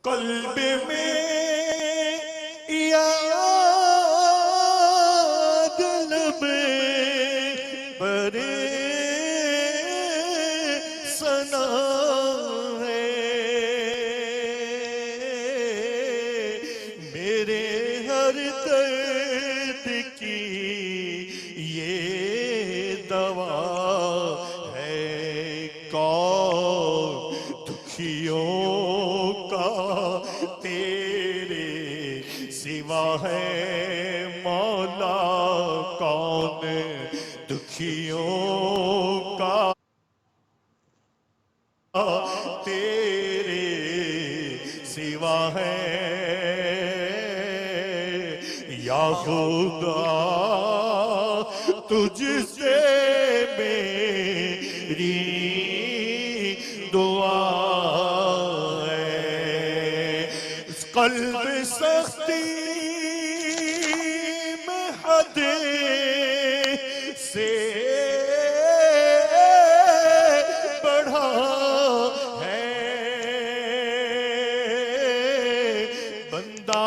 قلب میں یا دل میں برے سنا ہے میرے ہر درد کی یہ دوا ہے کون دکھیوں کا تیرے سوا ہے مولا کون دکھیوں کا تیرے سوا ہے یا خدا تجھ سے میری دعا ہے قلب سختی میں حد سے بڑھا ہے بندہ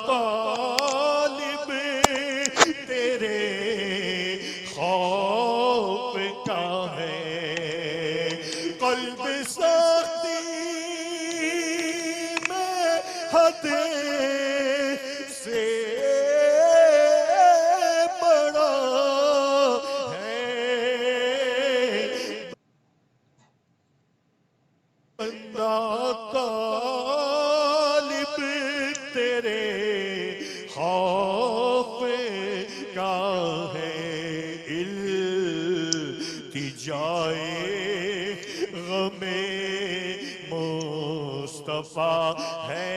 طالب تیرے خوف کا ہے قلب سختی میں حد سے بڑا ہے بندہ طالب تیرے خوف کا ہے التجائے غم مصطفیٰ ہے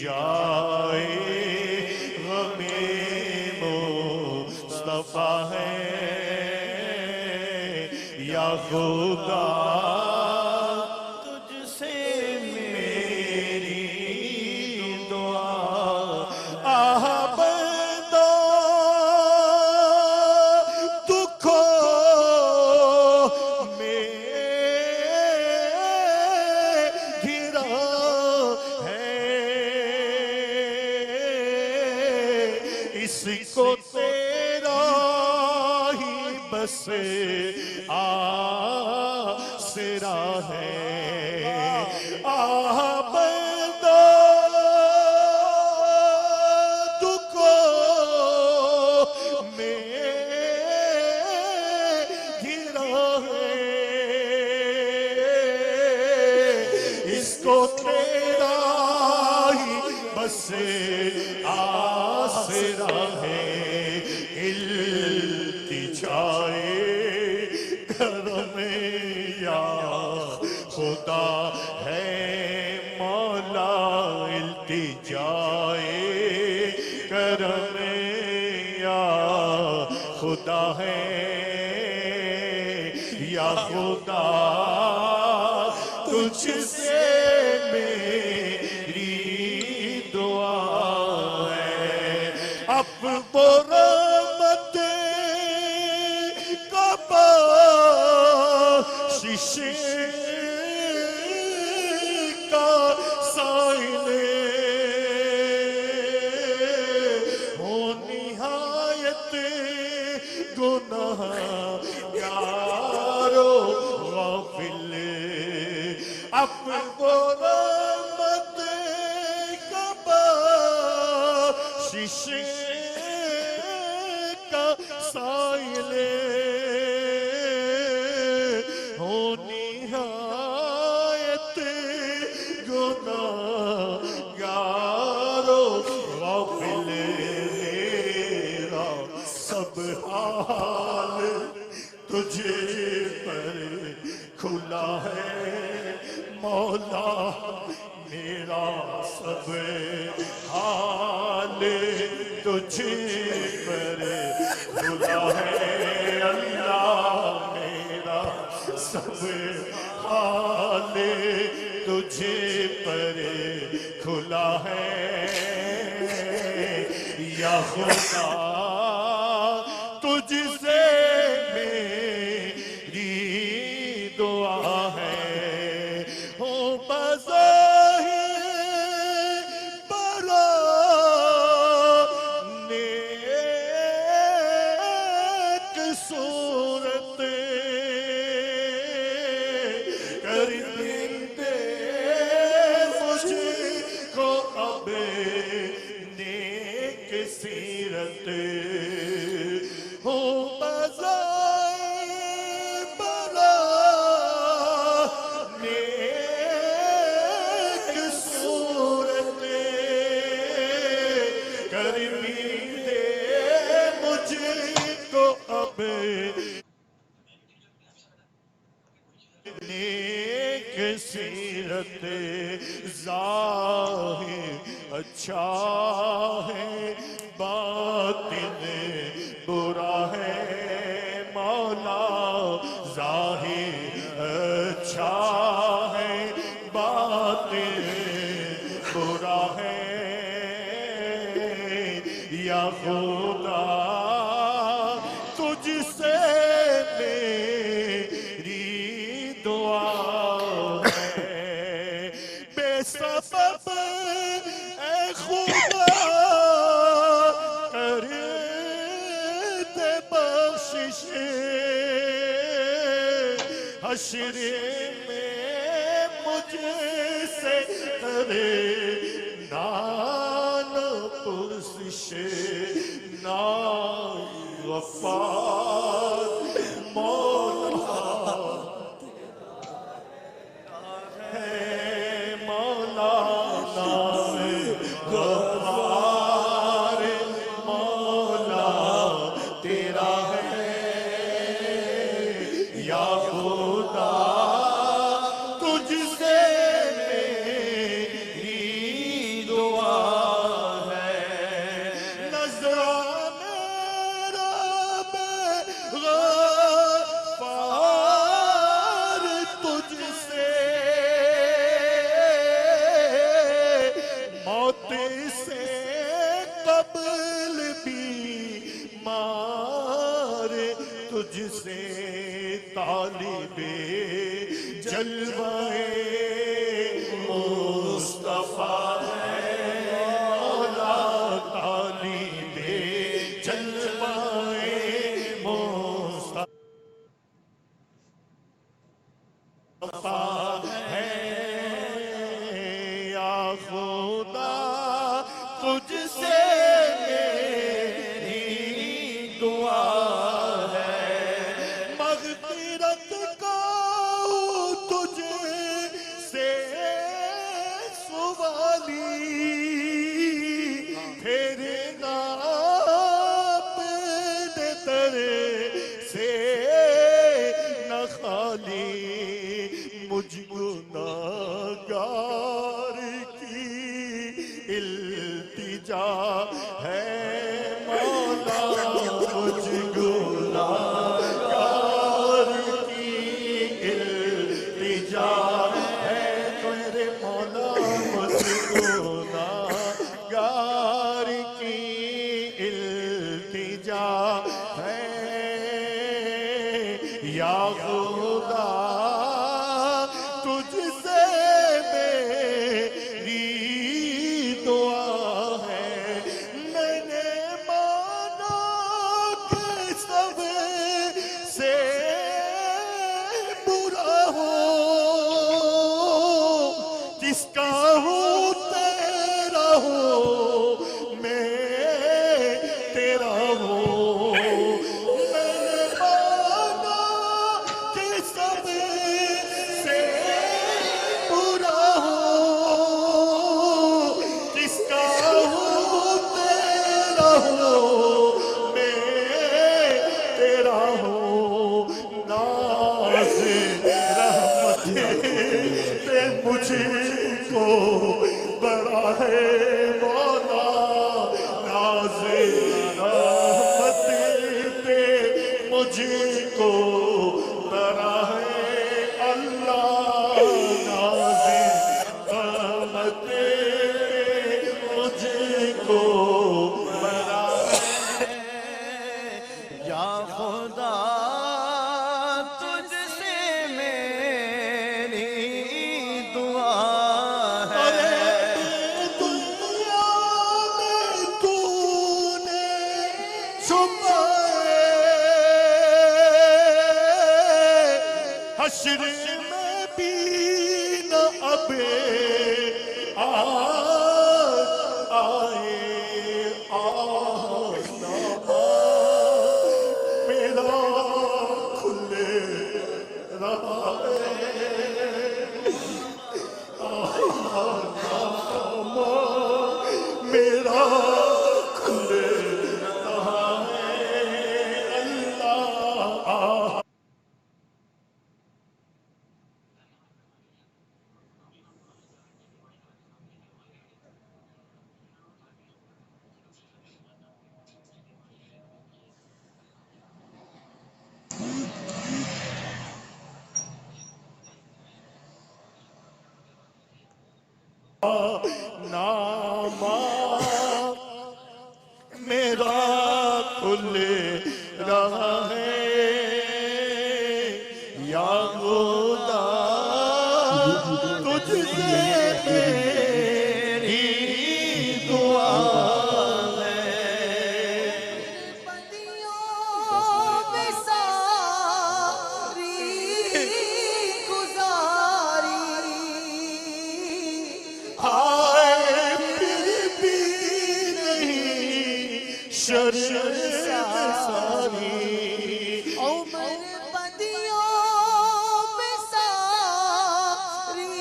التجائے غم مصطفیٰ ہے یا خدا تجھ سے میری دعا آہ بندہ دکھوں میں گھرا ہے اس کو تیرا ہی بس آسرا ہے آہ بندہ دکھوں میں گھرا ہے اس کو تیرا ہی بس آسرا ہے التجائے کرم یا خدا ہے مولا التجائے کرم یا خدا ہے یا خدا تجھ سے میری دعا ہے اب وہ رحمت کا بخشش کا سائل ہو نہایت گناہ گار و غافل اب وہ رحمت کا بخشش کا سائل ہو نہایت گناہ گار و غافل میرا سب حال تجھے پر کھلا ہے مولا میرا سب حال تجھے پر کھلا ہے اللہ میرا سب حال تجھے پر کھلا ہے یا خدا تجھ سے میری دعا ہے سیرت ہو بزائے بلا نیک صورت کرمی دے مجھ کو اب نیک سیرت ظاہر اچھا ہے باطن برا ہے مولا ظاہر اچھا ہے باطن برا ہے یا خدا تجھ سے میری دعا ہے بے سبب اے خدا کر دے بخشش حشر میں مجھ سے کرے نان پرسش نا وفات مولا ہے مولا نام غفار مولا تیرا ہے یا خدا تجھ سے میری دعا ہے نذرانے رب غفار تجھ سے موت سے قبل بھی مار تجھ سے طالب جلوہ مصطفیٰ ہے مولا طالب جلوہ مصطفیٰ ہے یا خدا تجھ سے میری دعا ہے مغفرت کا تجھ سے سوالی پھیرنا اپنے در سے نہ خالی مجھ گناہگار کی التجا ہے مولا مجھ گناہگار کی التجا ہے تیرے مولا مجھ گناہگار کی التجا ہے یا خدا تجھ سے میری دعا ہے میں نے مانا کہ سب سے برا ہو جس کا ہوں تیرا ہو میں تیرا ہوں میں نے مانا کہ سب سے برا ہو جس کا ہوں تیرا ہو میں تیرا ہوں ناز رحمت پہ مجھ کو بڑا ہے مولا ناز رحمت پہ مجھ کو بڑا ہے اللہ ناز رحمت پہ مجھ کو بڑا ہے یا خدا تجھ سے میری دعا ارے ہے دنیا میں تو نے چھپائے حشر میں بھی نہ اب آئے نامہ میرا کھل رہا ہے یا خدا تجھ سے میری دعا ساری عمر بدیوں میں ساری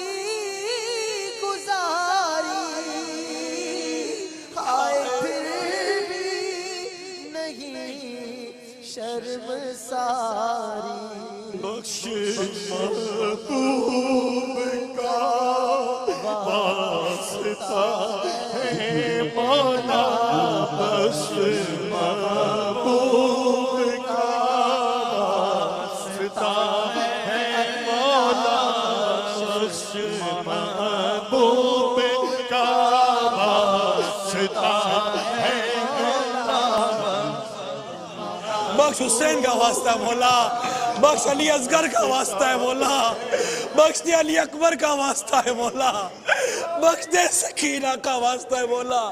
گزاری آئے پھر بھی نہیں شرم ساری بخش محبوب کا واسطہ ہے مولا بخش محبوب کا واسطہ ہے مولا بخش محبوب کا واسطہ ہے بخش حسین کا واسطہ ہے مولا، بخش علی اصغر کا واسطہ ہے مولا، بخش دے علی اکبر کا واسطہ ہے مولا، بخش دے سکینہ کا واسطہ ہے مولا،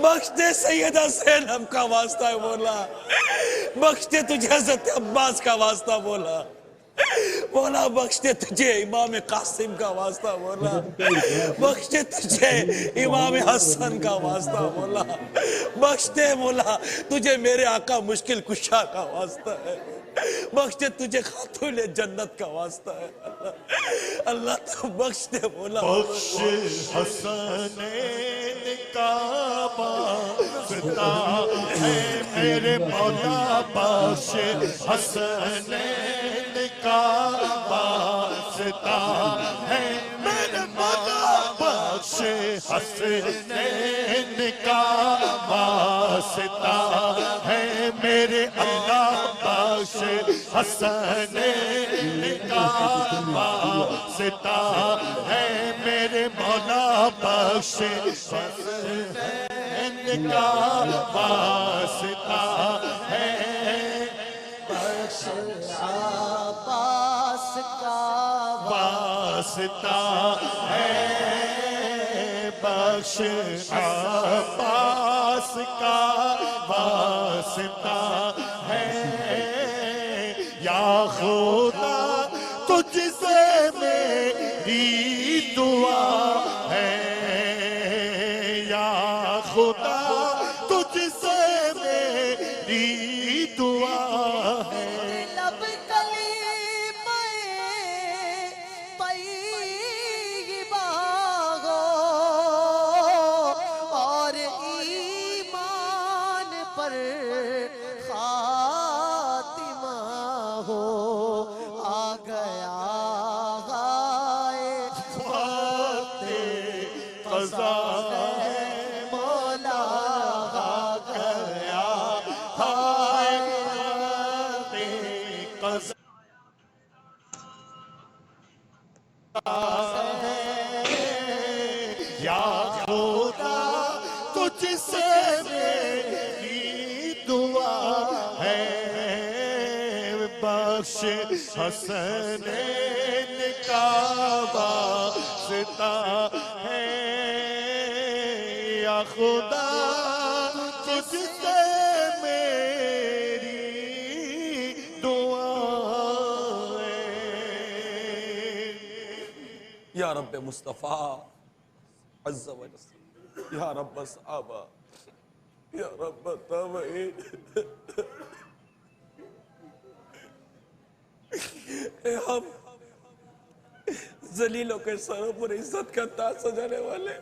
بخش دے سیدہ زینب کا واسطہ ہے مولا، بخش دے تجھے حضرت عباس کا واسطہ مولا، مولا بخش دے تجھے امام قاسم کا واسطہ مولا، بخش دے تجھے امام حسن کا واسطہ مولا، بخش دے مولا تجھے میرے آقا مشکل کشا کا واسطہ ہے، بخش دے تجھے خاتون جنت کا واسطہ ہے اللہ تو بخش دے مولا، بخش حسنین کا واسطہ ہے میرے مولا بخش حسنین کا واسطہ ہے میرے مولا بخش حسنین کا واسطہ ہے میرے اللہ بخش حسنین کا واسطہ ہے میرے مولا بخش حسنین کا واسطہ ہے بخش عباس کا واسطہ ہے بخش عباس کا واسطہ ہے یا خدا تجھ سے میری دعا ہے یا خدا تجھ سے میری دعا ہے لب کلمہ طیبہ ہو اور ایمان پر خاتمہ ہو آ گیا وقت قضا مولا آ گیا ہائے وقت قضا یا خدا تجھ سے میری دعا ہے بخش حسنین کا واسطہ ہے یا خدا تجھ سے میری دعا ہے یا رب مصطفیٰ عز و جل، یا رب صحابہ، یا رب تابعین، اے ہم ذلیلوں کے سروں پر عزت کا تاج سجانے والے،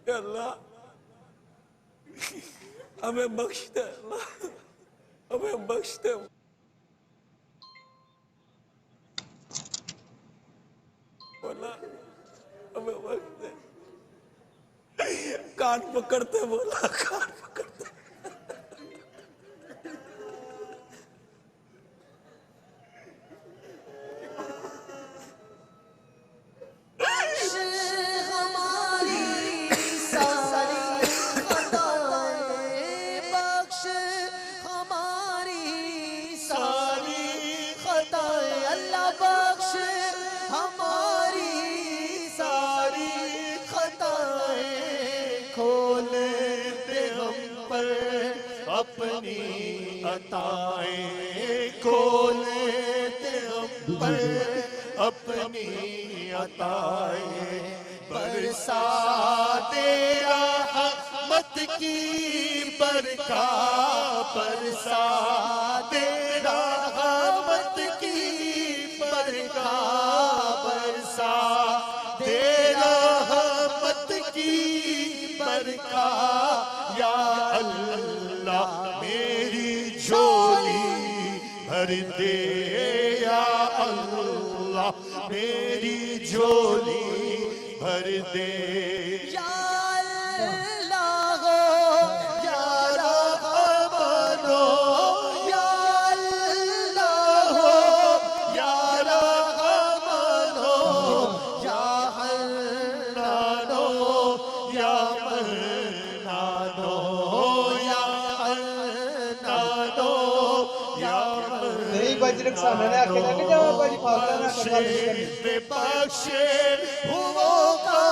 اے اللہ ہمیں بخش دے، اللہ ہمیں بخش دے مولا، ہمیں بخش دے، کان پکڑتے مولا، کان پکڑتے عطائیں کھولے دے ہم پر اپنی عطائیں برسا دے رحمت کی برکات برسا دے رحمت کی برکات برسا دے رحمت کی برکات یا اللہ میری جھولی بھر دے یا اللہ میری جھولی بھر دے یا اللہ یا رحمان یا اللہ یا رحمان یا حنان یا منان یا حنان یا نہیں بھائی جی رکسانا نے آکے لگے جاؤ بھائی جی فاضلہ نے آکے لگے بخشے ہو کا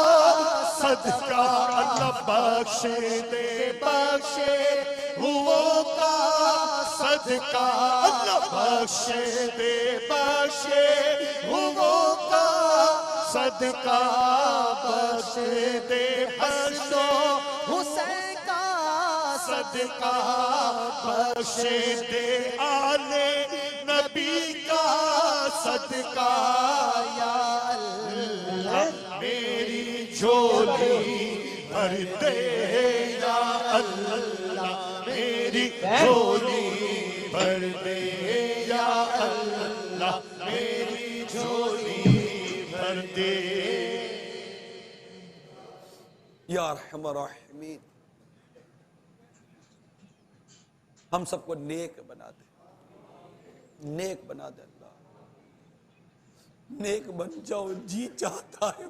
صدقہ اللہ بخشے دے بخشے ہو کا صدقہ اللہ بخشے دے بخشے ہو کا صدقہ بخشے دے حسن و حسین کا صدقہ بخشے دے آل نبی کا صدقہ یا اللہ میری جھولی بھر دے یا اللہ میری جھولی بھر دے یا اللہ میری جھولی بھر دے یا ارحم الراحمین ہم سب کو نیک بنا دے نیک بنا دے اللہ نیک بن جاؤ جی چاہتا ہے